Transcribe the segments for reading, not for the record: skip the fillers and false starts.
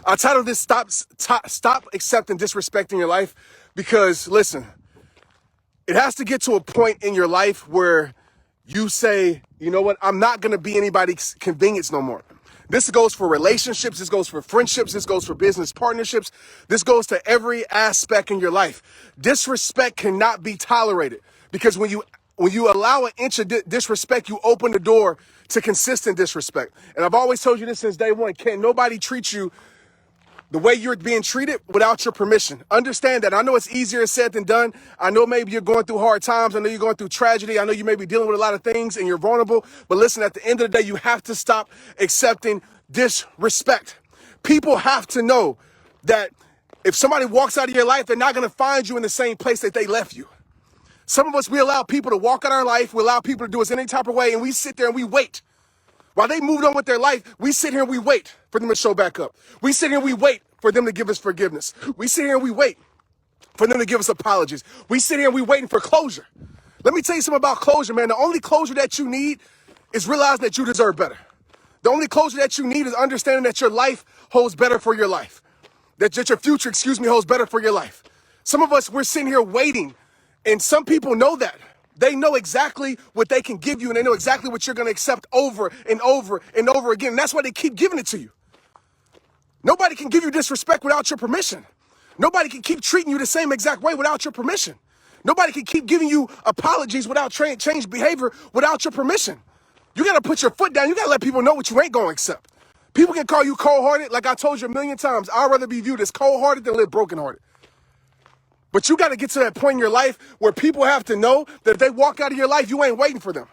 I titled this Stop Accepting Disrespect in Your Life because, listen, it has to get to a point in your life where you say, you know what, I'm not going to be anybody's convenience no more. This goes for relationships. This goes for friendships. This goes for business partnerships. This goes to every aspect in your life. Disrespect cannot be tolerated because when you allow an inch of disrespect, you open the door to consistent disrespect. And I've always told you this since day one. Can't nobody treat you the way you're being treated without your permission. Understand that. I know it's easier said than done. I know maybe you're going through hard times. I know you're going through tragedy. I know you may be dealing with a lot of things and you're vulnerable. But listen, at the end of the day, you have to stop accepting disrespect. People have to know that if somebody walks out of your life, they're not going to find you in the same place that they left you. Some of us, we allow people to walk out our life. We allow people to do us any type of way. And we sit there and we wait. While they moved on with their life, we sit here and we wait for them to show back up. We sit here and we wait for them to give us forgiveness. We sit here and we wait for them to give us apologies. We sit here and we waiting for closure. Let me tell you something about closure, man. The only closure that you need is realizing that you deserve better. The only closure that you need is understanding that your life holds better for your life. That your future, holds better for your life. Some of us, we're sitting here waiting, and some people know that. They know exactly what they can give you, and they know exactly what you're going to accept over and over and over again. And that's why they keep giving it to you. Nobody can give you disrespect without your permission. Nobody can keep treating you the same exact way without your permission. Nobody can keep giving you apologies without change behavior without your permission. You got to put your foot down. You got to let people know what you ain't going to accept. People can call you cold-hearted. Like I told you a million times, I'd rather be viewed as cold-hearted than live broken-hearted. But you got to get to that point in your life where people have to know that if they walk out of your life, you ain't waiting for them.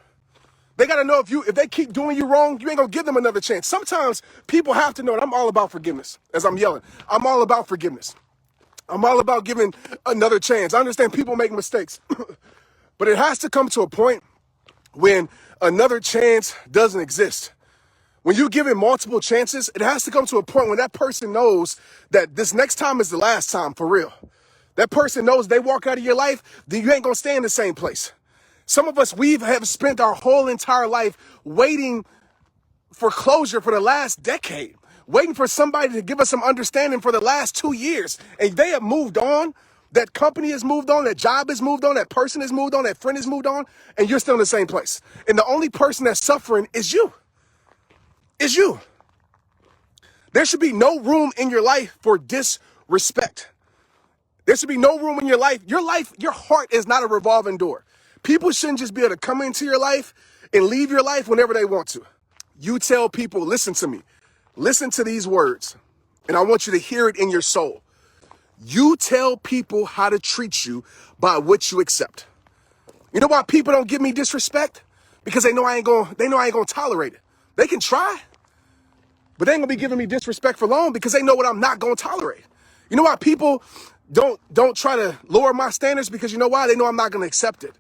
They got to know if they keep doing you wrong, you ain't going to give them another chance. Sometimes people have to know that I'm all about forgiveness. As I'm yelling, I'm all about forgiveness. I'm all about giving another chance. I understand people make mistakes, but it has to come to a point when another chance doesn't exist. When you give it multiple chances, it has to come to a point when that person knows that this next time is the last time for real. That person knows they walk out of your life, then you ain't going to stay in the same place. Some of us, we have spent our whole entire life waiting for closure for the last decade, waiting for somebody to give us some understanding for the last 2 years. And they have moved on. That company has moved on. That job has moved on. That person has moved on. That friend has moved on. And you're still in the same place. And the only person that's suffering is you. Is you. There should be no room in your life for disrespect. There should be no room in your life. Your heart is not a revolving door. People shouldn't just be able to come into your life and leave your life whenever they want to. You tell people, listen to me. Listen to these words. And I want you to hear it in your soul. You tell people how to treat you by what you accept. You know why people don't give me disrespect? Because they know I ain't gonna tolerate it. They can try, but they ain't gonna be giving me disrespect for long because they know what I'm not gonna tolerate. You know why people don't try to lower my standards? Because you know why? They know I'm not gonna accept it.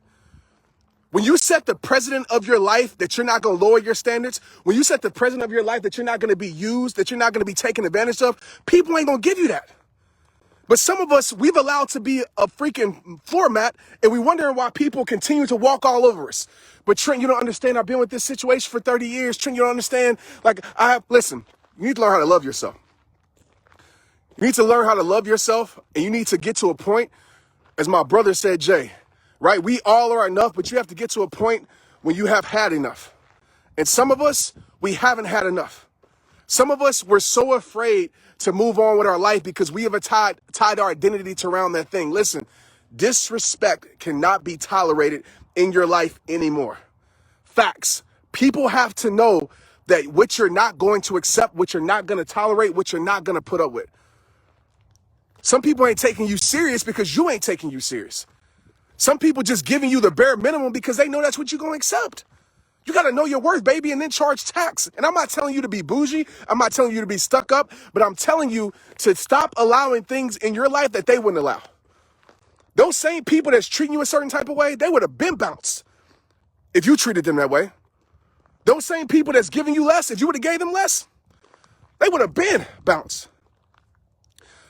When you set the president of your life that you're not going to lower your standards, when you set the president of your life that you're not going to be used, that you're not going to be taken advantage of, people ain't going to give you that. But some of us, we've allowed to be a freaking floor mat, and we wondering why people continue to walk all over us. But Trent, you don't understand. I've been with this situation for 30 years. Trent, you don't understand. Listen, you need to learn how to love yourself. You need to learn how to love yourself, and you need to get to a point, as my brother said, Jay, right? We all are enough, but you have to get to a point when you have had enough. And some of us, we haven't had enough. Some of us, we're so afraid to move on with our life because we have tied our identity to around that thing. Listen, disrespect cannot be tolerated in your life anymore. Facts. People have to know that what you're not going to accept, what you're not going to tolerate, what you're not going to put up with. Some people ain't taking you serious because you ain't taking you serious. Some people just giving you the bare minimum because they know that's what you're going to accept. You got to know your worth, baby, and then charge tax. And I'm not telling you to be bougie. I'm not telling you to be stuck up, but I'm telling you to stop allowing things in your life that they wouldn't allow. Those same people that's treating you a certain type of way, they would have been bounced if you treated them that way. Those same people that's giving you less, if you would have gave them less, they would have been bounced.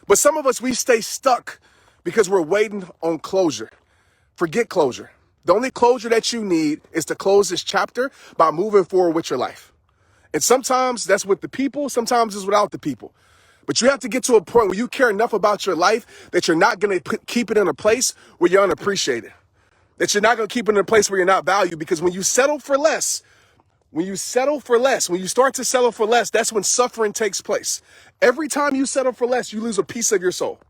But some of us, we stay stuck because we're waiting on closure. Forget closure. The only closure that you need is to close this chapter by moving forward with your life. And sometimes that's with the people, sometimes it's without the people. But you have to get to a point where you care enough about your life that you're not going to keep it in a place where you're unappreciated. That you're not going to keep it in a place where you're not valued. Because when you settle for less, when you start to settle for less, that's when suffering takes place. Every time you settle for less, you lose a piece of your soul.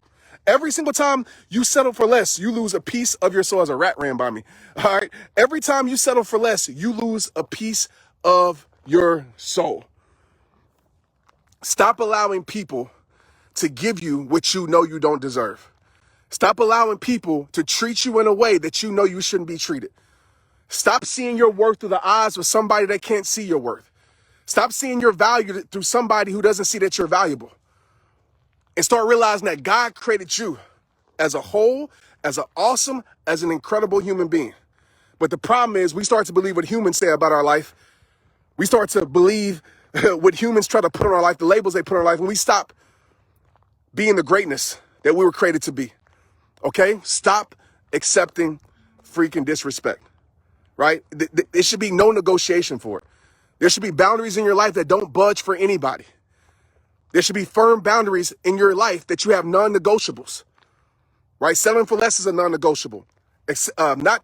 Every single time you settle for less, you lose a piece of your soul. As a rat ran by me. All right. Every time you settle for less, you lose a piece of your soul. Stop allowing people to give you what you know you don't deserve. Stop allowing people to treat you in a way that you know you shouldn't be treated. Stop seeing your worth through the eyes of somebody that can't see your worth. Stop seeing your value through somebody who doesn't see that you're valuable. And start realizing that God created you as a whole, as an incredible human being. But the problem is we start to believe what humans say about our life. We start to believe what humans try to put on our life, the labels they put on our life, and we stop being the greatness that we were created to be. Okay? Stop accepting freaking disrespect, right? There should be no negotiation for it. There should be boundaries in your life that don't budge for anybody. There should be firm boundaries in your life that you have non-negotiables, right? Settling for less is a non-negotiable. Not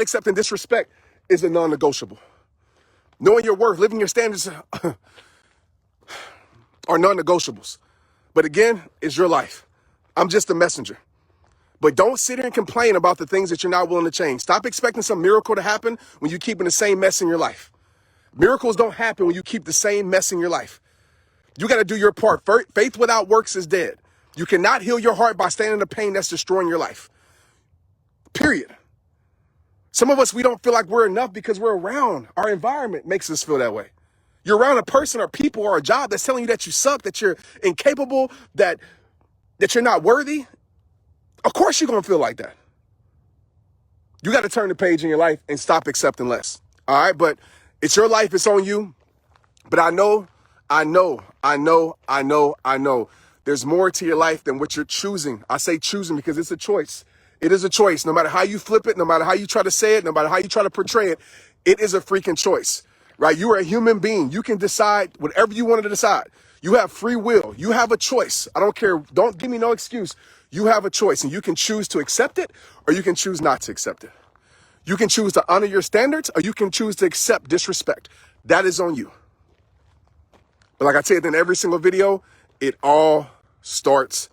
accepting disrespect is a non-negotiable. Knowing your worth, living your standards are non-negotiables. But again, it's your life. I'm just a messenger. But don't sit here and complain about the things that you're not willing to change. Stop expecting some miracle to happen when you're keeping the same mess in your life. Miracles don't happen when you keep the same mess in your life. You got to do your part. Faith without works is dead. You cannot heal your heart by staying in the pain that's destroying your life. Period. Some of us, we don't feel like we're enough because we're around. Our environment makes us feel that way. You're around a person or people or a job that's telling you that you suck, that you're incapable, that you're not worthy. Of course you're going to feel like that. You got to turn the page in your life and stop accepting less. All right? But it's your life. It's on you. But I know. There's more to your life than what you're choosing. I say choosing because it's a choice. It is a choice. No matter how you flip it, no matter how you try to say it, no matter how you try to portray it, it is a freaking choice, right? You are a human being. You can decide whatever you wanted to decide. You have free will. You have a choice. I don't care. Don't give me no excuse. You have a choice, and you can choose to accept it or you can choose not to accept it. You can choose to honor your standards or you can choose to accept disrespect. That is on you. But like I tell you in every single video, it all starts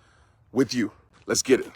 with you. Let's get it.